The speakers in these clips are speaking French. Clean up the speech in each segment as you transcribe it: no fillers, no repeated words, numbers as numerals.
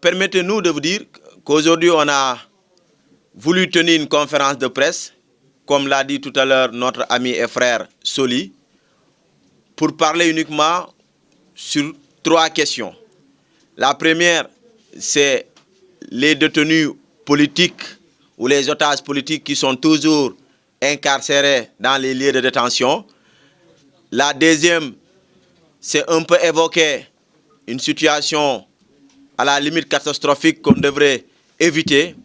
Permettez-nous de vous dire qu'aujourd'hui, on a voulu tenir une conférence de presse, comme l'a dit tout à l'heure notre ami et frère Soli, pour parler uniquement sur 3 questions. La première, c'est les détenus politiques ou les otages politiques qui sont toujours incarcérés dans les lieux de détention. La deuxième, c'est un peu évoquer une situation à la limite catastrophique qu'on devrait éviter,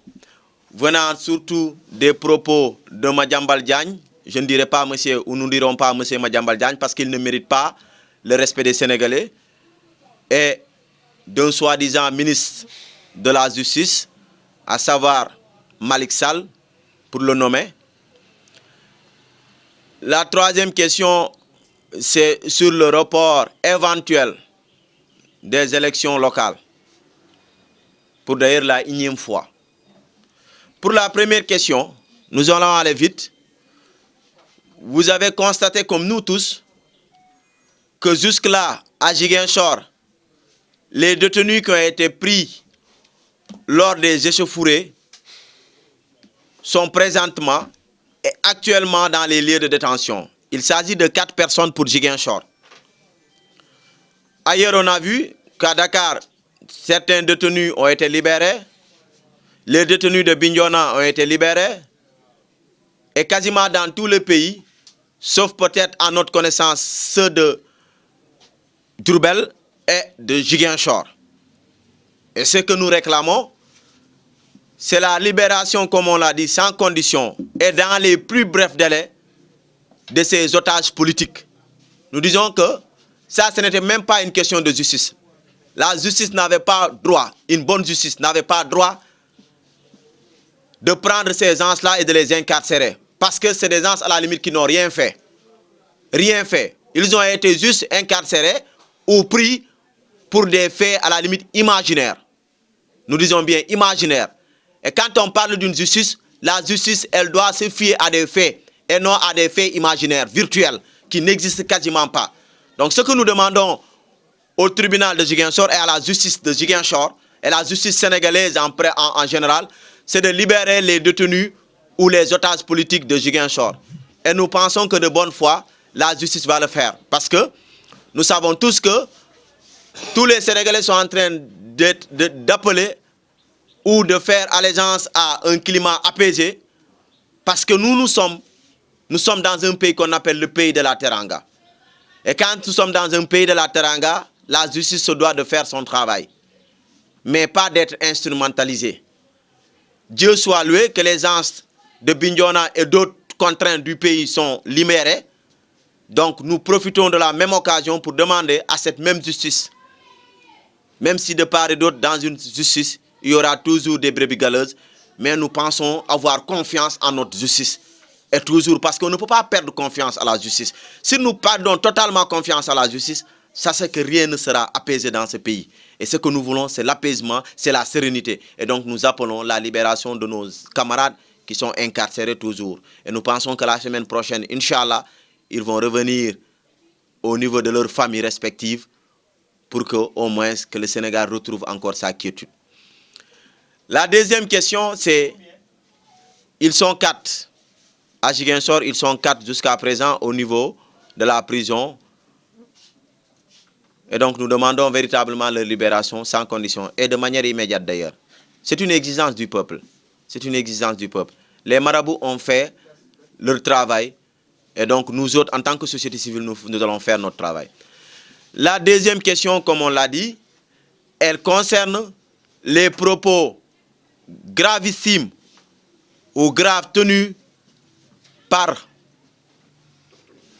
venant surtout des propos de Madiambal Diagne. Je ne dirai pas monsieur, ou nous ne dirons pas monsieur Madiambal Diagne, parce qu'il ne mérite pas le respect des Sénégalais, et d'un soi-disant ministre de la Justice, à savoir Malick Sall, pour le nommer. La troisième question, c'est sur le report éventuel des élections locales, pour d'ailleurs la 1e fois. Pour la première question, nous allons aller vite. Vous avez constaté, comme nous tous, que jusque-là, à Ziguinchor, les détenus qui ont été pris lors des échauffourées sont présentement et actuellement dans les lieux de détention. Il s'agit de 4 personnes pour Ziguinchor. Ailleurs, on a vu qu'à Dakar, certains détenus ont été libérés. Les détenus de Bignona ont été libérés. Et quasiment dans tout le pays, sauf peut-être à notre connaissance ceux de Diourbel et de Ziguinchor. Et ce que nous réclamons, c'est la libération, comme on l'a dit, sans condition et dans les plus brefs délais de ces otages politiques. Nous disons que ça, ce n'était même pas une question de justice. La justice n'avait pas droit, une bonne justice n'avait pas droit de prendre ces gens-là et de les incarcérer. Parce que c'est des gens à la limite qui n'ont rien fait. Rien fait. Ils ont été juste incarcérés ou pris pour des faits à la limite imaginaires. Nous disons bien imaginaires. Et quand on parle d'une justice, la justice, elle doit se fier à des faits et non à des faits imaginaires, virtuels, qui n'existent quasiment pas. Donc ce que nous demandons au tribunal de Ziguinchor et à la justice de Ziguinchor et la justice sénégalaise en général, c'est de libérer les détenus ou les otages politiques de Ziguinchor. Et nous pensons que de bonne foi, la justice va le faire. Parce que nous savons tous que tous les Sénégalais sont en train d'appeler ou de faire allégeance à un climat apaisé, parce que nous sommes dans un pays qu'on appelle le pays de la Teranga. Et quand nous sommes dans un pays de la Teranga, la justice se doit de faire son travail, mais pas d'être instrumentalisée. Dieu soit loué que les gens de Bignona et d'autres contraintes du pays sont libérés. Donc nous profitons de la même occasion pour demander à cette même justice, même si de part et d'autre dans une justice, il y aura toujours des brebis galeuses, mais nous pensons avoir confiance en notre justice. Et toujours, parce qu'on ne peut pas perdre confiance à la justice. Si nous perdons totalement confiance à la justice, ça c'est que rien ne sera apaisé dans ce pays. Et ce que nous voulons, c'est l'apaisement, c'est la sérénité. Et donc nous appelons la libération de nos camarades qui sont incarcérés toujours. Et nous pensons que la semaine prochaine, Inch'Allah, ils vont revenir au niveau de leurs familles respectives pour que, au moins, que le Sénégal retrouve encore sa quiétude. La deuxième question, c'est, ils sont 4. À Ziguinchor, ils sont 4 jusqu'à présent au niveau de la prison. Et donc, nous demandons véritablement leur libération sans condition et de manière immédiate d'ailleurs. C'est une exigence du peuple. C'est une exigence du peuple. Les marabouts ont fait leur travail et donc nous autres, en tant que société civile, nous allons faire notre travail. La deuxième question, comme on l'a dit, elle concerne les propos gravissimes ou graves tenus par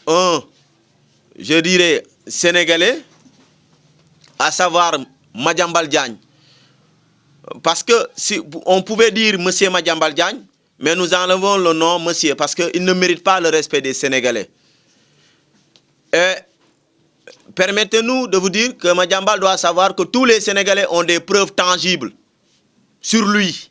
un, je dirais, Sénégalais, à savoir Madiambal Diagne. Parce que si on pouvait dire monsieur Madiambal Diagne, mais nous enlevons le nom monsieur parce qu'il ne mérite pas le respect des Sénégalais. Et permettez-nous de vous dire que Madiambal doit savoir que tous les Sénégalais ont des preuves tangibles sur lui,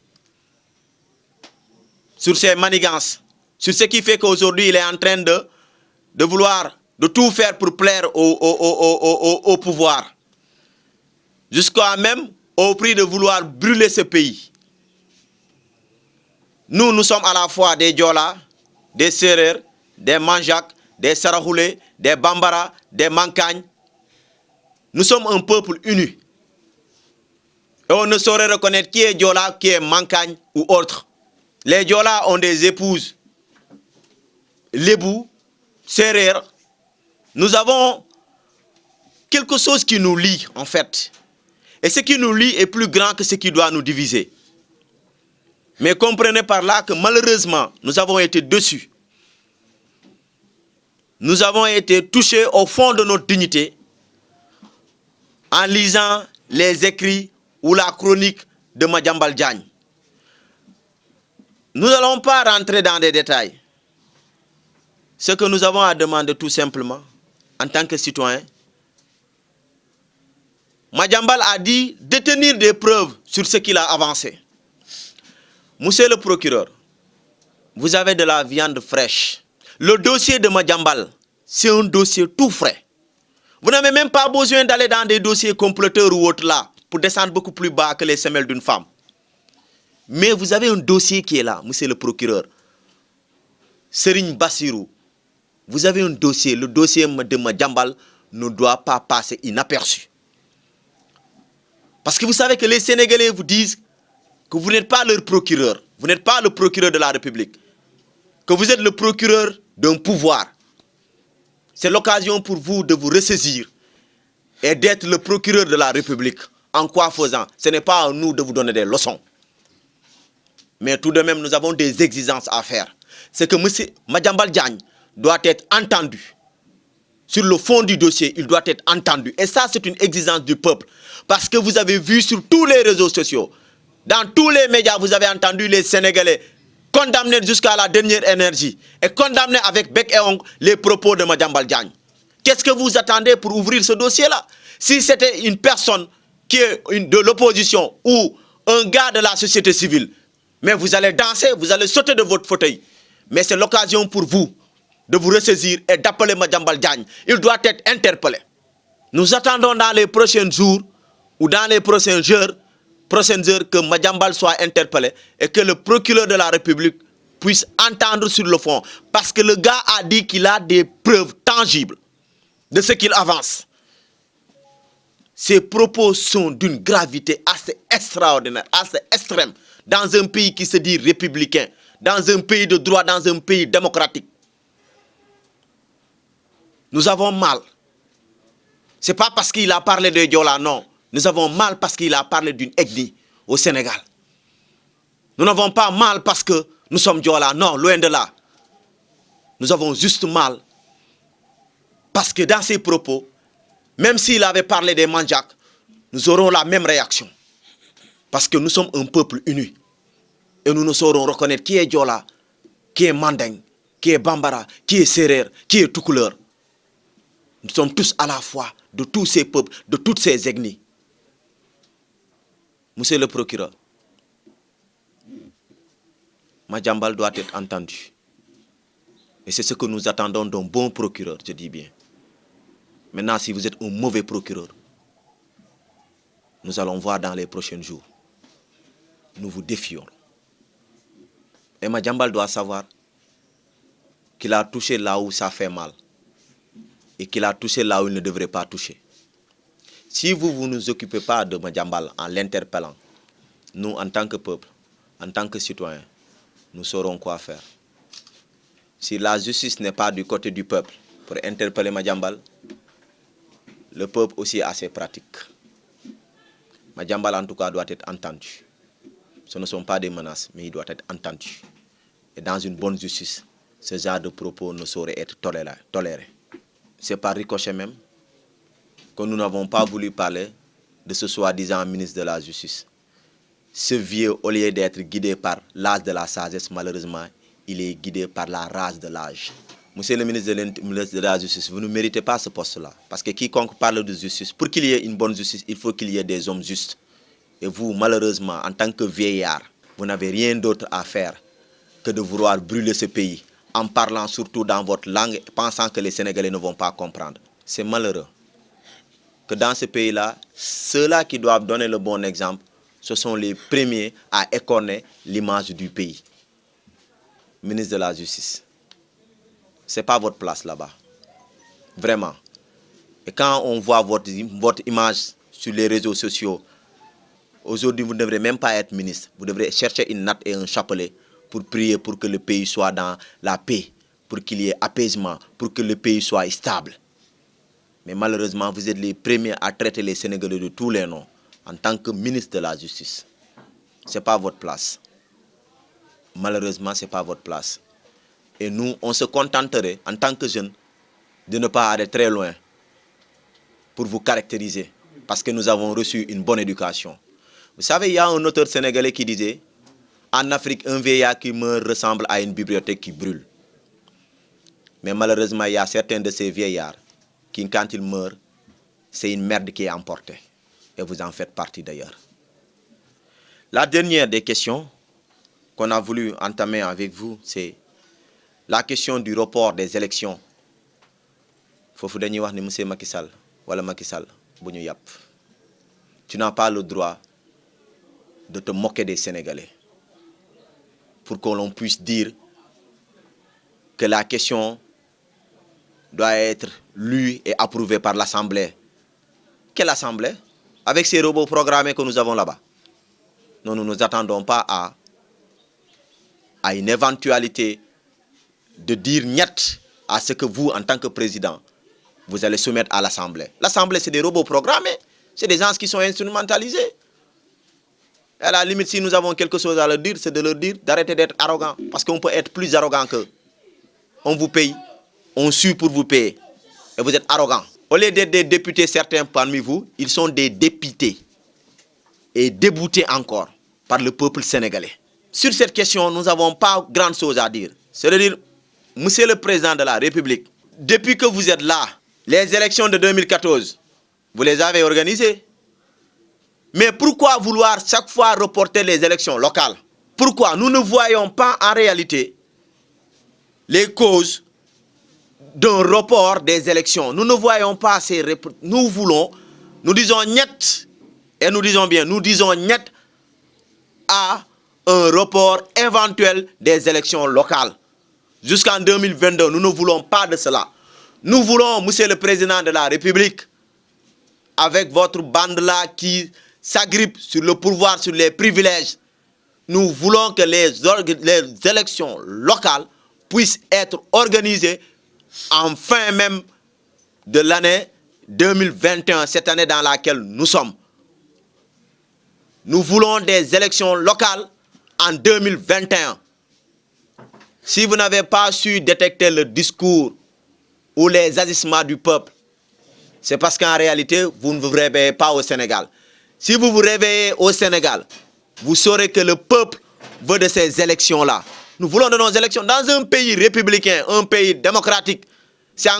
sur ses manigances, sur ce qui fait qu'aujourd'hui il est en train de vouloir, de tout faire pour plaire au pouvoir. Jusqu'à même au prix de vouloir brûler ce pays. Nous sommes à la fois des Diola, des Serer, des Manjak, des Sarahoulé, des Bambara, des Mankagnes. Nous sommes un peuple uni. Et on ne saurait reconnaître qui est Diola, qui est Mankagne ou autre. Les Diola ont des épouses. Lébou, Serer. Nous avons quelque chose qui nous lie, en fait. Et ce qui nous lie est plus grand que ce qui doit nous diviser. Mais comprenez par là que malheureusement, nous avons été déçus. Nous avons été touchés au fond de notre dignité en lisant les écrits ou la chronique de Madiambal Diagne. Nous n'allons pas rentrer dans des détails. Ce que nous avons à demander tout simplement, en tant que citoyens, Madiambal a dit détenir des preuves sur ce qu'il a avancé. Monsieur le procureur, vous avez de la viande fraîche. Le dossier de Madiambal, c'est un dossier tout frais. Vous n'avez même pas besoin d'aller dans des dossiers comploteurs ou autres là, pour descendre beaucoup plus bas que les semelles d'une femme. Mais vous avez un dossier qui est là, monsieur le procureur. Serigne Bassirou, vous avez un dossier. Le dossier de Madiambal ne doit pas passer inaperçu. Parce que vous savez que les Sénégalais vous disent que vous n'êtes pas leur procureur. Vous n'êtes pas le procureur de la République. Que vous êtes le procureur d'un pouvoir. C'est l'occasion pour vous de vous ressaisir et d'être le procureur de la République. En quoi faisant? Ce n'est pas à nous de vous donner des leçons. Mais tout de même, nous avons des exigences à faire. C'est que M. Madiambal Diagne doit être entendu. Sur le fond du dossier, il doit être entendu. Et ça, c'est une exigence du peuple. Parce que vous avez vu sur tous les réseaux sociaux, dans tous les médias, vous avez entendu les Sénégalais condamner jusqu'à la dernière énergie et condamner avec bec et ongle les propos de Madiambal Diagne. Qu'est-ce que vous attendez pour ouvrir ce dossier-là? Si c'était une personne qui est de l'opposition ou un gars de la société civile, mais vous allez danser, vous allez sauter de votre fauteuil. Mais c'est l'occasion pour vous de vous ressaisir et d'appeler Madiambal Diagne. Il doit être interpellé. Nous attendons dans les prochains jours ou dans les prochaines heures que Madiambal soit interpellé et que le procureur de la République puisse entendre sur le fond. Parce que le gars a dit qu'il a des preuves tangibles de ce qu'il avance. Ces propos sont d'une gravité assez extraordinaire, assez extrême, dans un pays qui se dit républicain, dans un pays de droit, dans un pays démocratique. Nous avons mal. Ce n'est pas parce qu'il a parlé de Diola, non. Nous avons mal parce qu'il a parlé d'une ethnie au Sénégal. Nous n'avons pas mal parce que nous sommes Diola, non, loin de là. Nous avons juste mal parce que dans ses propos, même s'il avait parlé des Mandjak, nous aurons la même réaction. Parce que nous sommes un peuple uni. Et nous ne saurons reconnaître qui est Diola, qui est Mandeng, qui est Bambara, qui est Serer, qui est Toucouleur. Nous sommes tous à la fois de tous ces peuples, de toutes ces ethnies. Monsieur le procureur, Madiambal doit être entendu. Et c'est ce que nous attendons d'un bon procureur, je dis bien. Maintenant, si vous êtes un mauvais procureur, nous allons voir dans les prochains jours. Nous vous défions. Et Madiambal doit savoir qu'il a touché là où ça fait mal. Et qu'il a touché là où il ne devrait pas toucher. Si vous ne nous occupez pas de Madiambal en l'interpellant, nous, en tant que peuple, en tant que citoyens, nous saurons quoi faire. Si la justice n'est pas du côté du peuple pour interpeller Madiambal, le peuple aussi a ses pratiques. Madiambal, en tout cas, doit être entendu. Ce ne sont pas des menaces, mais il doit être entendu. Et dans une bonne justice, ce genre de propos ne saurait être toléré. C'est par ricochet même que nous n'avons pas voulu parler de ce soi-disant ministre de la Justice. Ce vieux, au lieu d'être guidé par l'âge de la sagesse, malheureusement, il est guidé par la rage de l'âge. Monsieur le ministre de la Justice, vous ne méritez pas ce poste-là. Parce que quiconque parle de justice, pour qu'il y ait une bonne justice, il faut qu'il y ait des hommes justes. Et vous, malheureusement, en tant que vieillard, vous n'avez rien d'autre à faire que de vouloir brûler ce pays, en parlant surtout dans votre langue, pensant que les Sénégalais ne vont pas comprendre. C'est malheureux que dans ce pays-là, ceux-là qui doivent donner le bon exemple, ce sont les premiers à écorner l'image du pays. Ministre de la Justice, ce n'est pas votre place là-bas. Vraiment. Et quand on voit votre image sur les réseaux sociaux, aujourd'hui, vous ne devrez même pas être ministre. Vous devrez chercher une natte et un chapelet pour prier pour que le pays soit dans la paix, pour qu'il y ait apaisement, pour que le pays soit stable. Mais malheureusement, vous êtes les premiers à traiter les Sénégalais de tous les noms en tant que ministre de la Justice. Ce n'est pas votre place. Malheureusement, ce n'est pas votre place. Et nous, on se contenterait, en tant que jeunes, de ne pas aller très loin pour vous caractériser, parce que nous avons reçu une bonne éducation. Vous savez, il y a un auteur sénégalais qui disait « En Afrique, un vieillard qui meurt ressemble à une bibliothèque qui brûle. » Mais malheureusement, il y a certains de ces vieillards qui, quand ils meurent, c'est une merde qui est emportée. Et vous en faites partie d'ailleurs. La dernière des questions qu'on a voulu entamer avec vous, c'est la question du report des élections. Fofu dañuy wax ni monsieur Macky Sall wala Macky Sall bu ñu yàpp. Tu n'as pas le droit de te moquer des Sénégalais pour que l'on puisse dire que la question doit être lue et approuvée par l'Assemblée. Quelle Assemblée? Avec ces robots programmés que nous avons là-bas. Non, nous ne nous attendons pas à une éventualité de dire niet à ce que vous, en tant que président, vous allez soumettre à l'Assemblée. L'Assemblée, c'est des robots programmés. C'est des gens qui sont instrumentalisés. Et à la limite, si nous avons quelque chose à leur dire, c'est de leur dire d'arrêter d'être arrogant. Parce qu'on peut être plus arrogant qu'eux. On vous paye, on sue pour vous payer. Et vous êtes arrogant. Au lieu d'être des députés, certains parmi vous, ils sont des dépités. Et déboutés encore par le peuple sénégalais. Sur cette question, nous n'avons pas grand chose à dire. C'est-à-dire, Monsieur le Président de la République, depuis que vous êtes là, les élections de 2014, vous les avez organisées. Mais pourquoi vouloir chaque fois reporter les élections locales? Pourquoi? Nous ne voyons pas en réalité les causes d'un report des élections. Nous ne voyons pas ces... Nous voulons, nous disons niet, et nous disons bien, nous disons niet à un report éventuel des élections locales. Jusqu'en 2022, nous ne voulons pas de cela. Nous voulons, Monsieur le Président de la République, avec votre bande-là qui s'agrippe sur le pouvoir, sur les privilèges, nous voulons que les élections locales puissent être organisées en fin même de l'année 2021, cette année dans laquelle nous sommes. Nous voulons des élections locales en 2021. Si vous n'avez pas su détecter le discours ou les agissements du peuple, c'est parce qu'en réalité, vous ne vous réveillez pas au Sénégal. Si vous vous réveillez au Sénégal, vous saurez que le peuple veut de ces élections-là. Nous voulons de nos élections dans un pays républicain, un pays démocratique. Ça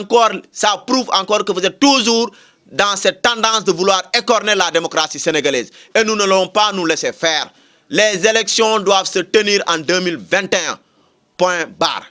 prouve encore que vous êtes toujours dans cette tendance de vouloir écorner la démocratie sénégalaise. Et nous ne l'allons pas nous laisser faire. Les élections doivent se tenir en 2021. Point barre.